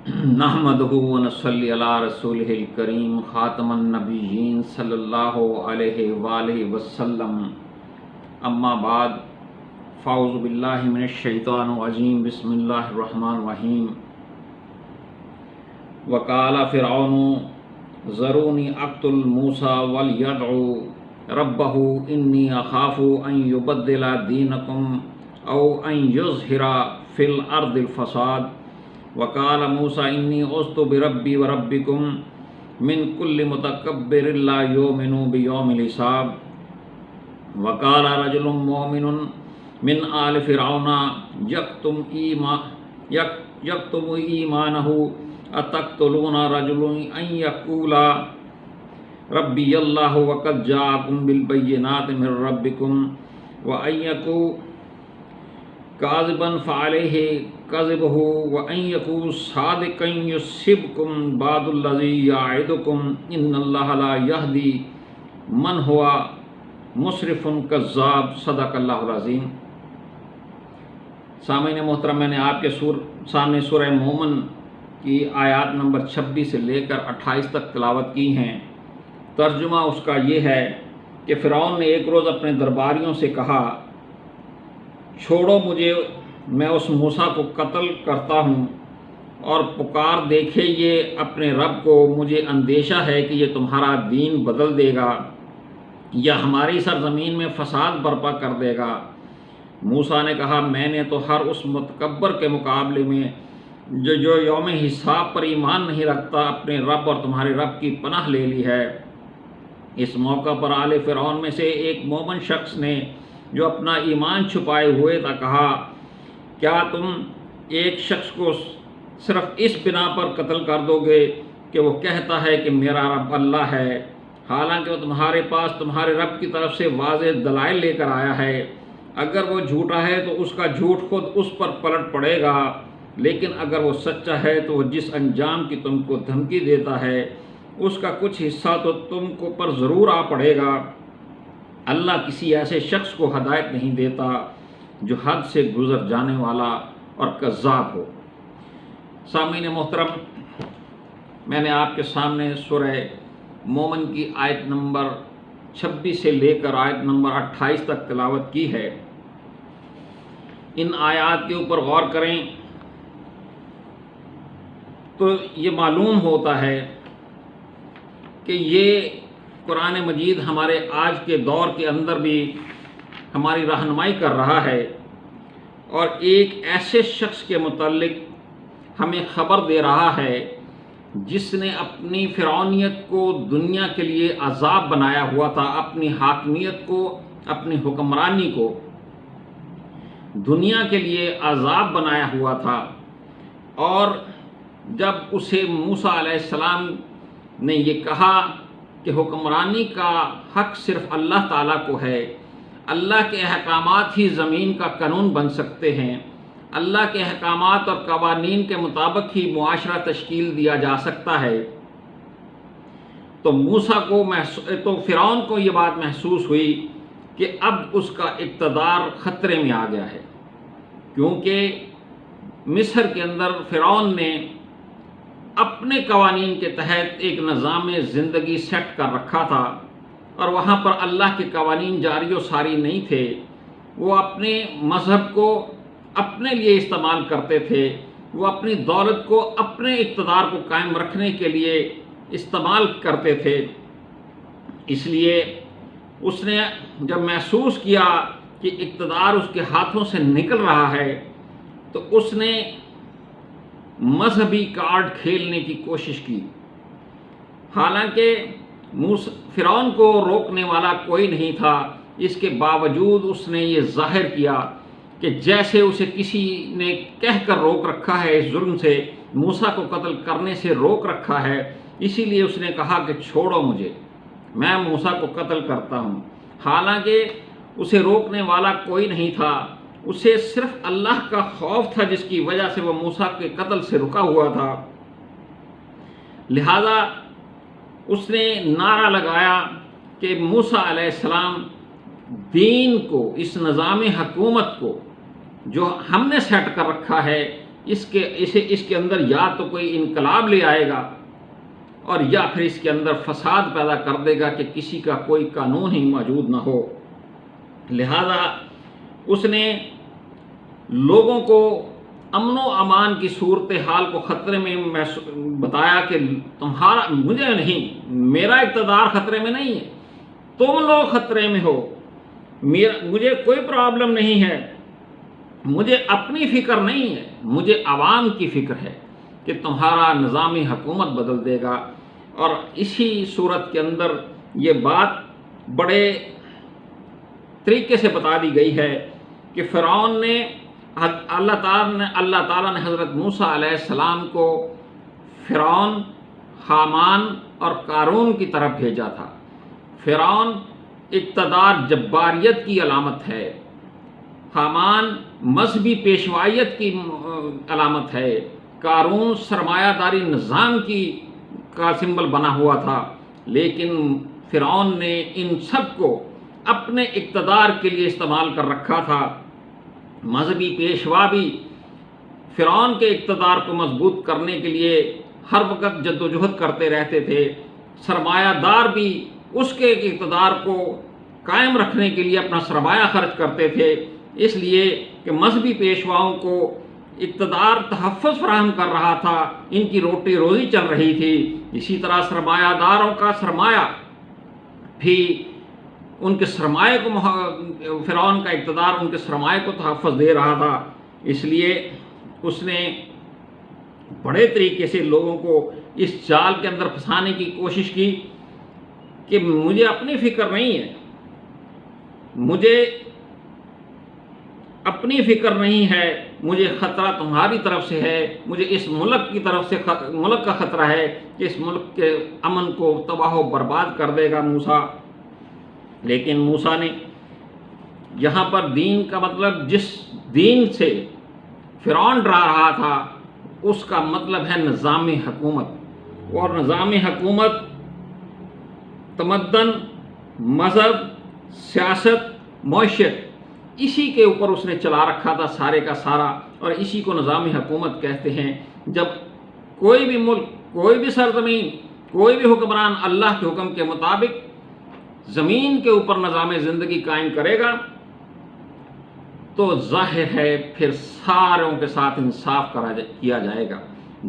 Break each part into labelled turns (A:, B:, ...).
A: نحمدہ ونصلی علی رسولہ الکریم خاتم النبیین صلی اللہ علیہ وآلہ وسلم، اما بعد، فاعوذ باللہ من الشیطان الرجیم، بسم اللہ الرحمن الرحیم۔ وقال فرعون ذرونی اقتل موسیٰ ولیدع ربہ انی اخاف ان یبدل دینکم او ان یظہر فی الارض الفساد۔ وقال موسیٰ انی عذت بربی وربکم من کل متکبر لا یؤمن بیوم الحساب۔ وقال رجل مؤمن من آل فرعون یکتم ایمانہ اتقتلون رجلا ان یقول ربی اللہ وقد جاءکم بالبینات من ربکم وان یکن کاذبا فعلیہ کذبہ وان یکن صادقا یصبکم بعض الذی یعدکم ان اللہ لا یہدی من ہوا مسرف کذاب۔ صدق اللہ العظیم۔ سامعین محترم، میں نے آپ کے سامنے سورہ مومن کی آیات نمبر 26 سے لے کر 28 تک تلاوت کی ہیں۔ ترجمہ اس کا یہ ہے کہ فرعون نے ایک روز اپنے درباریوں سے کہا، چھوڑو مجھے، میں اس موسیٰ کو قتل کرتا ہوں، اور پکار دیکھے یہ اپنے رب کو، مجھے اندیشہ ہے کہ یہ تمہارا دین بدل دے گا یا ہماری سرزمین میں فساد برپا کر دے گا۔ موسیٰ نے کہا، میں نے تو ہر اس متکبر کے مقابلے میں جو یوم حساب پر ایمان نہیں رکھتا اپنے رب اور تمہارے رب کی پناہ لے لی ہے۔ اس موقع پر آل فرعون میں سے ایک مومن شخص نے جو اپنا ایمان چھپائے ہوئے تھا کہا، کیا تم ایک شخص کو صرف اس بنا پر قتل کر دو گے کہ وہ کہتا ہے کہ میرا رب اللہ ہے، حالانکہ وہ تمہارے پاس تمہارے رب کی طرف سے واضح دلائل لے کر آیا ہے؟ اگر وہ جھوٹا ہے تو اس کا جھوٹ خود اس پر پلٹ پڑے گا، لیکن اگر وہ سچا ہے تو وہ جس انجام کی تم کو دھمکی دیتا ہے اس کا کچھ حصہ تو تم کو پر ضرور آ پڑے گا۔ اللہ کسی ایسے شخص کو ہدایت نہیں دیتا جو حد سے گزر جانے والا اور کذاب ہو۔ سامعین محترم، میں نے آپ کے سامنے سورہ مومن کی آیت نمبر 26 سے لے کر آیت نمبر 28 تک تلاوت کی ہے۔ ان آیات کے اوپر غور کریں تو یہ معلوم ہوتا ہے کہ یہ قرآن مجید ہمارے آج کے دور کے اندر بھی ہماری رہنمائی کر رہا ہے، اور ایک ایسے شخص کے متعلق ہمیں خبر دے رہا ہے جس نے اپنی فرعونیت کو دنیا کے لیے عذاب بنایا ہوا تھا، اپنی حاکمیت کو، اپنی حکمرانی کو دنیا کے لیے عذاب بنایا ہوا تھا۔ اور جب اسے موسیٰ علیہ السلام نے یہ کہا کہ حکمرانی کا حق صرف اللہ تعالیٰ کو ہے، اللہ کے احکامات ہی زمین کا قانون بن سکتے ہیں، اللہ کے احکامات اور قوانین کے مطابق ہی معاشرہ تشکیل دیا جا سکتا ہے، تو فرعون کو یہ بات محسوس ہوئی کہ اب اس کا اقتدار خطرے میں آ گیا ہے، کیونکہ مصر کے اندر فرعون نے اپنے قوانین کے تحت ایک نظام زندگی سیٹ کر رکھا تھا، اور وہاں پر اللہ کے قوانین جاری و ساری نہیں تھے۔ وہ اپنے مذہب کو اپنے لیے استعمال کرتے تھے، وہ اپنی دولت کو اپنے اقتدار کو قائم رکھنے کے لیے استعمال کرتے تھے۔ اس لیے اس نے جب محسوس کیا کہ اقتدار اس کے ہاتھوں سے نکل رہا ہے تو اس نے مذہبی کارڈ کھیلنے کی کوشش کی۔ حالانکہ فرعون کو روکنے والا کوئی نہیں تھا، اس کے باوجود اس نے یہ ظاہر کیا کہ جیسے اسے کسی نے کہہ کر روک رکھا ہے، اس جرم سے، موسیٰ کو قتل کرنے سے روک رکھا ہے، اسی لیے اس نے کہا کہ چھوڑو مجھے، میں موسیٰ کو قتل کرتا ہوں۔ حالانکہ اسے روکنے والا کوئی نہیں تھا، اسے صرف اللہ کا خوف تھا جس کی وجہ سے وہ موسیٰ کے قتل سے رکا ہوا تھا۔ لہذا اس نے نعرہ لگایا کہ موسیٰ علیہ السلام دین کو، اس نظام حکومت کو جو ہم نے سیٹ کر رکھا ہے، اس کے اندر یا تو کوئی انقلاب لے آئے گا اور یا پھر اس کے اندر فساد پیدا کر دے گا کہ کسی کا کوئی قانون ہی موجود نہ ہو۔ لہذا اس نے لوگوں کو امن و امان کی صورتحال کو خطرے میں بتایا کہ مجھے نہیں، میرا اقتدار خطرے میں نہیں ہے، تم لوگ خطرے میں ہو، مجھے کوئی پرابلم نہیں ہے، مجھے اپنی فکر نہیں ہے، مجھے عوام کی فکر ہے کہ تمہارا نظام حکومت بدل دے گا۔ اور اسی صورت کے اندر یہ بات بڑے طریقے سے بتا دی گئی ہے کہ فرعون نے اللہ تعالیٰ نے حضرت موسیٰ علیہ السلام کو فرعون، حامان اور قارون کی طرف بھیجا تھا۔ فرعون اقتدار جباریت کی علامت ہے، حامان مذہبی پیشوائیت کی علامت ہے، قارون سرمایہ داری نظام کا سمبل بنا ہوا تھا، لیکن فرعون نے ان سب کو اپنے اقتدار کے لیے استعمال کر رکھا تھا۔ مذہبی پیشوا بھی فرعون کے اقتدار کو مضبوط کرنے کے لیے ہر وقت جد و جہد کرتے رہتے تھے، سرمایہ دار بھی اس کے اقتدار کو قائم رکھنے کے لیے اپنا سرمایہ خرچ کرتے تھے، اس لیے کہ مذہبی پیشواؤں کو اقتدار تحفظ فراہم کر رہا تھا، ان کی روٹی روزی چل رہی تھی۔ اسی طرح سرمایہ داروں کا سرمایہ بھی ان کے سرمایہ کو فرعون کا اقتدار ان کے سرمایہ کو تحفظ دے رہا تھا، اس لیے اس نے بڑے طریقے سے لوگوں کو اس جال کے اندر پھنسانے کی کوشش کی کہ مجھے اپنی فکر نہیں ہے، مجھے اپنی فکر نہیں ہے، مجھے خطرہ تمہاری طرف سے ہے، مجھے اس ملک کی طرف سے ملک کا خطرہ ہے کہ اس ملک کے امن کو تباہ و برباد کر دے گا موسیٰ۔ لیکن موسیٰ نے یہاں پر دین کا مطلب، جس دین سے فرعون ڈرا رہا تھا، اس کا مطلب ہے نظام حکومت، اور نظام حکومت تمدن، مذہب، سیاست، معیشت، اسی کے اوپر اس نے چلا رکھا تھا سارے کا سارا، اور اسی کو نظام حکومت کہتے ہیں۔ جب کوئی بھی ملک، کوئی بھی سرزمین، کوئی بھی حکمران اللہ کے حکم کے مطابق زمین کے اوپر نظام زندگی قائم کرے گا تو ظاہر ہے پھر ساروں کے ساتھ انصاف کیا جائے گا،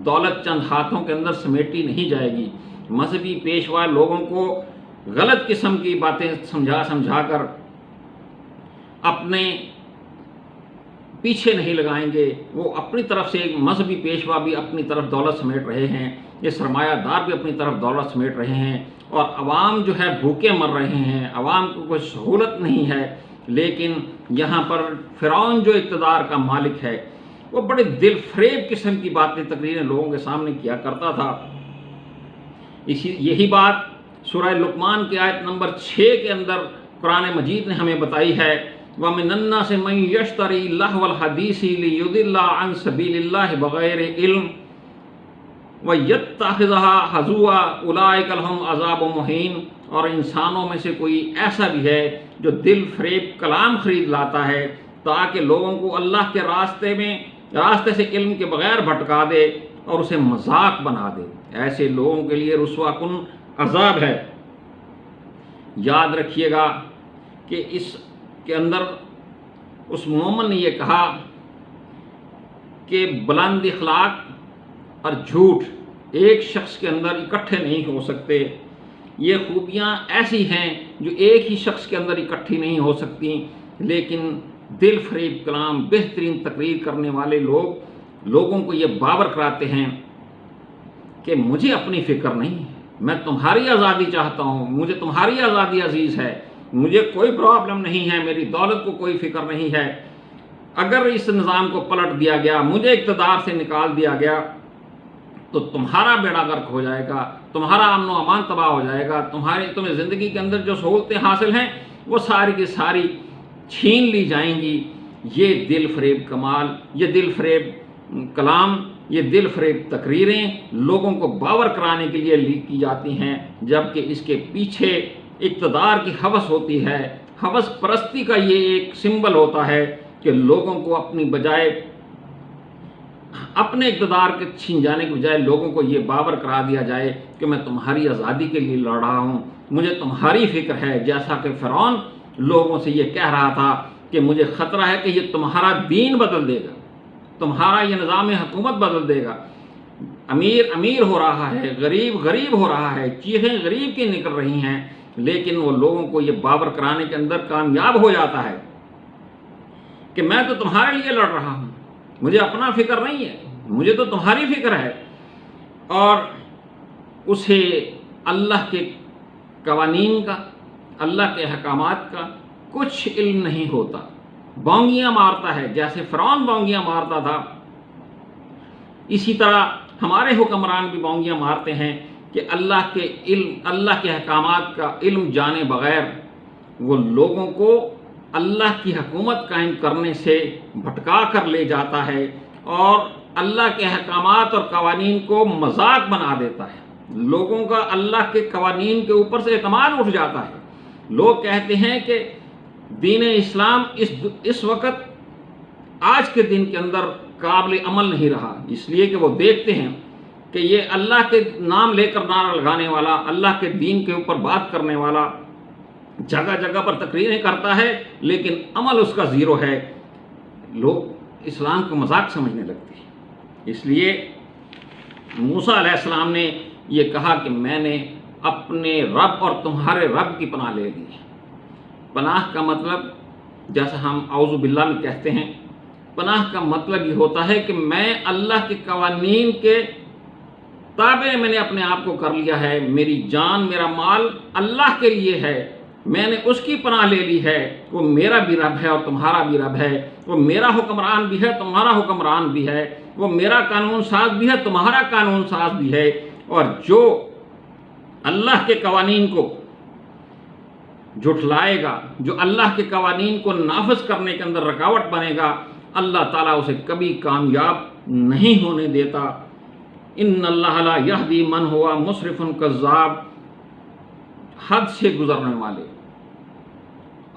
A: دولت چند ہاتھوں کے اندر سمیٹی نہیں جائے گی۔ مذہبی پیشوا لوگوں کو غلط قسم کی باتیں سمجھا کر اپنے پیچھے نہیں لگائیں گے، وہ اپنی طرف سے، ایک مذہبی پیشوا بھی اپنی طرف دولت سمیٹ رہے ہیں، یہ سرمایہ دار بھی اپنی طرف دولت سمیٹ رہے ہیں، اور عوام جو ہے بھوکے مر رہے ہیں، عوام کو کوئی سہولت نہیں ہے۔ لیکن یہاں پر فرعون جو اقتدار کا مالک ہے، وہ بڑے دل فریب قسم کی باتیں، تقریریں لوگوں کے سامنے کیا کرتا تھا۔ یہی بات سورہ لقمان کی آیت نمبر 6 کے اندر قرآن مجید نے ہمیں بتائی ہے، وَمِنَ النَّاسِ مَن يَشْتَرِي لَهْوَ الْحَدِيثِ لِيُضِلَّ عَن سَبِيلِ اللَّهِ بِغَيْرِ عِلْمٍ وَيَتَّخِذَهَا هُزُوًا أُولَٰئِكَ لَهُمْ عَذَابٌ مُّهِينٌ۔ اور انسانوں میں سے کوئی ایسا بھی ہے جو دل فریب کلام خرید لاتا ہے تاکہ لوگوں کو اللہ کے راستے سے علم کے بغیر بھٹکا دے اور اسے مذاق بنا دے، ایسے لوگوں کے لیے رسوا کن عذاب ہے۔ یاد رکھیے گا کہ اس کے اندر اس مومن نے یہ کہا کہ بلند اخلاق اور جھوٹ ایک شخص کے اندر اکٹھے نہیں ہو سکتے، یہ خوبیاں ایسی ہیں جو ایک ہی شخص کے اندر اکٹھی نہیں ہو سکتی، لیکن دل فریب کلام، بہترین تقریر کرنے والے لوگوں کو یہ باور کراتے ہیں کہ مجھے اپنی فکر نہیں ہے، میں تمہاری آزادی چاہتا ہوں، مجھے تمہاری آزادی عزیز ہے، مجھے کوئی پرابلم نہیں ہے، میری دولت کو کوئی فکر نہیں ہے، اگر اس نظام کو پلٹ دیا گیا، مجھے اقتدار سے نکال دیا گیا تو تمہارا بیڑا غرق ہو جائے گا، تمہارا امن و امان تباہ ہو جائے گا، تمہیں زندگی کے اندر جو سہولتیں حاصل ہیں وہ ساری کی ساری چھین لی جائیں گی۔ یہ دل فریب کمال، یہ دل فریب کلام، یہ دل فریب تقریریں لوگوں کو باور کرانے کے لیے کی جاتی ہیں، جبکہ اس کے پیچھے اقتدار کی ہوس ہوتی ہے۔ ہوس پرستی کا یہ ایک سمبل ہوتا ہے کہ لوگوں کو اپنی بجائے اپنے اقتدار کے چھین جانے کے بجائے لوگوں کو یہ باور کرا دیا جائے کہ میں تمہاری آزادی کے لیے لڑ رہا ہوں، مجھے تمہاری فکر ہے، جیسا کہ فرعون لوگوں سے یہ کہہ رہا تھا کہ مجھے خطرہ ہے کہ یہ تمہارا دین بدل دے گا، تمہارا یہ نظام حکومت بدل دے گا، امیر امیر ہو رہا ہے، غریب غریب ہو رہا ہے، چیخیں غریب کی نکل رہی ہیں، لیکن وہ لوگوں کو یہ باور کرانے کے اندر کامیاب ہو جاتا ہے کہ میں تو تمہارے لیے لڑ رہا ہوں، مجھے اپنا فکر نہیں ہے، مجھے تو تمہاری فکر ہے، اور اسے اللہ کے قوانین کا، اللہ کے احکامات کا کچھ علم نہیں ہوتا، بونگیاں مارتا ہے، جیسے فرعون بونگیاں مارتا تھا اسی طرح ہمارے حکمران بھی بونگیاں مارتے ہیں کہ اللہ کے علم، اللہ کے احکامات کا علم جانے بغیر وہ لوگوں کو اللہ کی حکومت قائم کرنے سے بھٹکا کر لے جاتا ہے اور اللہ کے احکامات اور قوانین کو مذاق بنا دیتا ہے۔ لوگوں کا اللہ کے قوانین کے اوپر سے اعتماد اٹھ جاتا ہے، لوگ کہتے ہیں کہ دین اسلام اس وقت آج کے دن کے اندر قابل عمل نہیں رہا، اس لیے کہ وہ دیکھتے ہیں کہ یہ اللہ کے نام لے کر نعرہ لگانے والا، اللہ کے دین کے اوپر بات کرنے والا جگہ جگہ پر تقریریں کرتا ہے، لیکن عمل اس کا زیرو ہے، لوگ اسلام کو مذاق سمجھنے لگتے ہیں۔ اس لیے موسیٰ علیہ السلام نے یہ کہا کہ میں نے اپنے رب اور تمہارے رب کی پناہ لے لی۔ پناہ کا مطلب جیسا ہم اعوذ باللہ میں کہتے ہیں، پناہ کا مطلب یہ ہوتا ہے کہ میں اللہ کے قوانین کے تابع میں نے اپنے آپ کو کر لیا ہے، میری جان میرا مال اللہ کے لیے ہے، میں نے اس کی پناہ لے لی ہے، وہ میرا بھی رب ہے اور تمہارا بھی رب ہے، وہ میرا حکمران بھی ہے تمہارا حکمران بھی ہے، وہ میرا قانون ساز بھی ہے تمہارا قانون ساز بھی ہے، اور جو اللہ کے قوانین کو جھٹلائے گا، جو اللہ کے قوانین کو نافذ کرنے کے اندر رکاوٹ بنے گا، اللہ تعالیٰ اسے کبھی کامیاب نہیں ہونے دیتا۔ ان اللہ لا یہدی من ہوا مسرف کذاب، حد سے گزرنے والے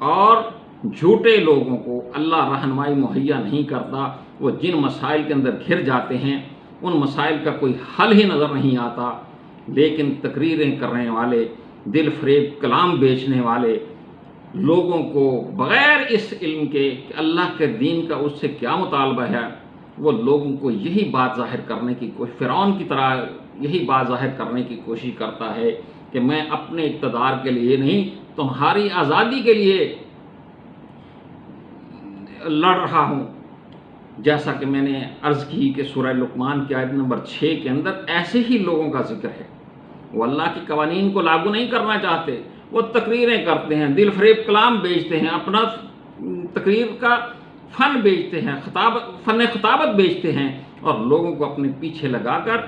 A: اور جھوٹے لوگوں کو اللہ رہنمائی مہیا نہیں کرتا، وہ جن مسائل کے اندر گھر جاتے ہیں ان مسائل کا کوئی حل ہی نظر نہیں آتا، لیکن تقریریں کرنے والے، دل فریب کلام بیچنے والے لوگوں کو بغیر اس علم کے کہ اللہ کے دین کا اس سے کیا مطالبہ ہے، وہ لوگوں کو یہی بات ظاہر کرنے کی کوشش، فرعون کی طرح یہی بات ظاہر کرنے کی کوشش کرتا ہے کہ میں اپنے اقتدار کے لیے نہیں، تمہاری آزادی کے لیے لڑ رہا ہوں۔ جیسا کہ میں نے عرض کی کہ سورہ لقمان کی آیت نمبر 6 کے اندر ایسے ہی لوگوں کا ذکر ہے، وہ اللہ کے قوانین کو لاگو نہیں کرنا چاہتے، وہ تقریریں کرتے ہیں، دل فریب کلام بیچتے ہیں، اپنا تقریر کا فن بیچتے ہیں، فن خطابت بیچتے ہیں، اور لوگوں کو اپنے پیچھے لگا کر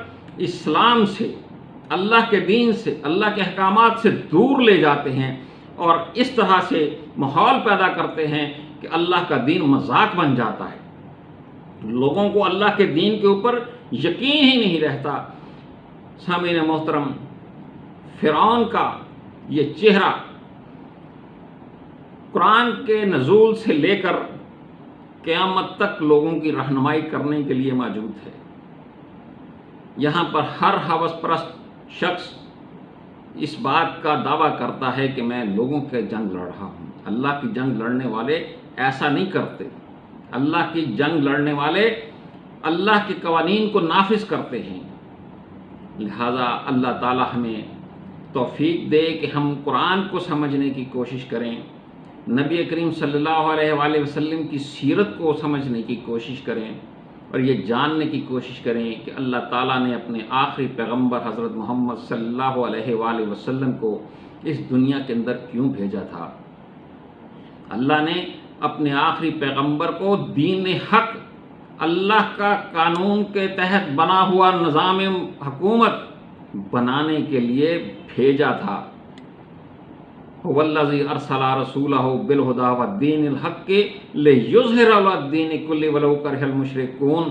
A: اسلام سے، اللہ کے دین سے، اللہ کے احکامات سے دور لے جاتے ہیں، اور اس طرح سے ماحول پیدا کرتے ہیں کہ اللہ کا دین مذاق بن جاتا ہے، لوگوں کو اللہ کے دین کے اوپر یقین ہی نہیں رہتا۔ سامعین محترم، فرعون کا یہ چہرہ قرآن کے نزول سے لے کر قیامت تک لوگوں کی رہنمائی کرنے کے لیے موجود ہے۔ یہاں پر ہر ہوس پرست شخص اس بات کا دعویٰ کرتا ہے کہ میں لوگوں کے جنگ لڑ رہا ہوں۔ اللہ کی جنگ لڑنے والے ایسا نہیں کرتے، اللہ کی جنگ لڑنے والے اللہ کے قوانین کو نافذ کرتے ہیں۔ لہٰذا اللہ تعالی ہمیں توفیق دے کہ ہم قرآن کو سمجھنے کی کوشش کریں، نبی کریم صلی اللہ علیہ وآلہ وسلم کی سیرت کو سمجھنے کی کوشش کریں، اور یہ جاننے کی کوشش کریں کہ اللہ تعالیٰ نے اپنے آخری پیغمبر حضرت محمد صلی اللہ علیہ وآلہ وسلم کو اس دنیا کے اندر کیوں بھیجا تھا۔ اللہ نے اپنے آخری پیغمبر کو دین حق، اللہ کا قانون کے تحت بنا ہوا نظام حکومت بنانے کے لیے بھیجا تھا۔ والذی ارسل رسولہ بالہدی والدین الحق لیظہرہ علی الدین کلہ ولو کرہ المشرکون۔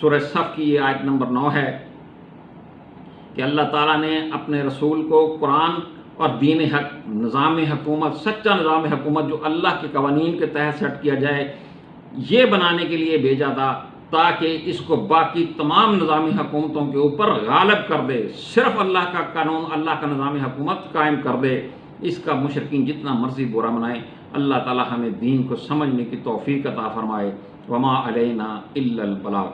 A: سورہ صف کی یہ آیت نمبر 9 ہے کہ اللہ تعالیٰ نے اپنے رسول کو قرآن اور دین حق، نظام حکومت، سچا نظام حکومت جو اللہ کے قوانین کے تحت سیٹ کیا جائے، یہ بنانے کے لیے بھیجا تھا تاکہ اس کو باقی تمام نظامی حکومتوں کے اوپر غالب کر دے، صرف اللہ کا قانون، اللہ کا نظام حکومت قائم کر دے۔ اس کا مشرکین جتنا مرضی برا منائیں، اللہ تعالی ہمیں دین کو سمجھنے کی توفیق عطا فرمائے۔ وما علینا الا البلاغ۔